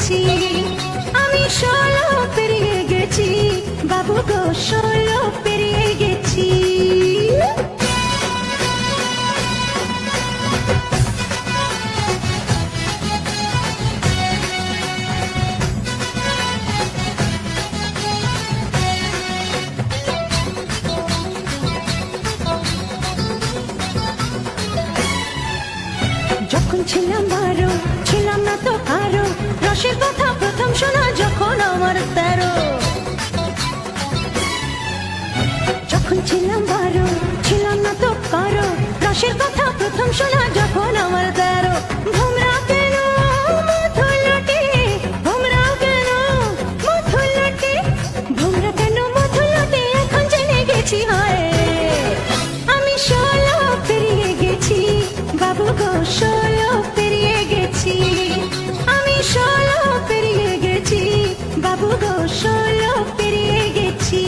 গেছি, আমি 16 পেরিয়ে গেছি, বাবু গো 16 পেরিয়ে গেছি। যখন ছিলাম 12, ছিলাম না তো কারো, রসের কথা প্রথম শোনা যখন আমার 13। যখন ছিলাম 12, ছিলাম না তো কারো, রসের কথা প্রথম শোনা যখন আমার 13। ভোমরা কেন মধুলটে, ভোমরা কেন মধুলটে, ভোমরা কেন মধুলটে, এখন জেনে গেছি হয় আমি 16 পেরিয়ে গেছি, বাবু গো 16 পেরিয়ে গেছি, আমি 16 পেরিয়ে গেছি, বাবু গো 16 পেরিয়ে গেছি।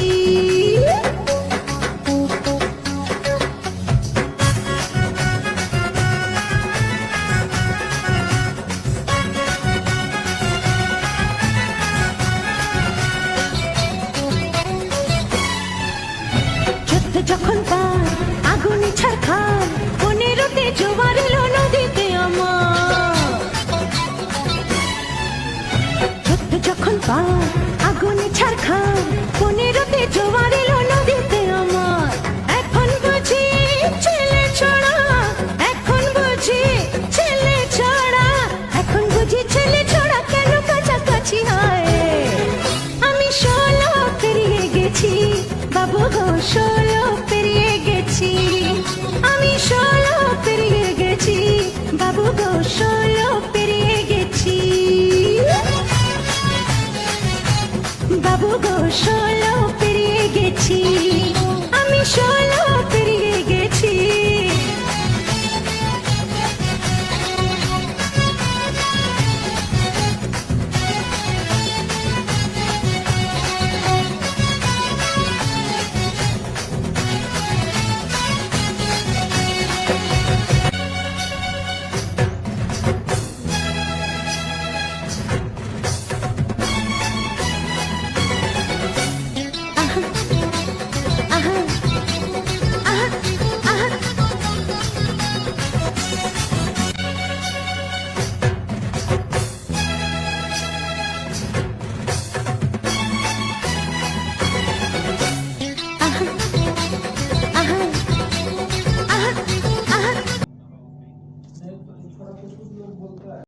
যখন পার আগুন ছাড়খার, 15তে জোয়ার এলো নদীতে আমার। যখন পার আগুন ছাড়খার, 15তে জোয়ার এলো নদীতে আমার। এখন বুঝি ছেলে ছড়া, এখন বুঝি ছেলে ছড়া, এখন বুঝি ছেলে ছড়া কেন কাছাকাছি হয় আমি 16 পেরিয়ে গেছি, বাবু গো 16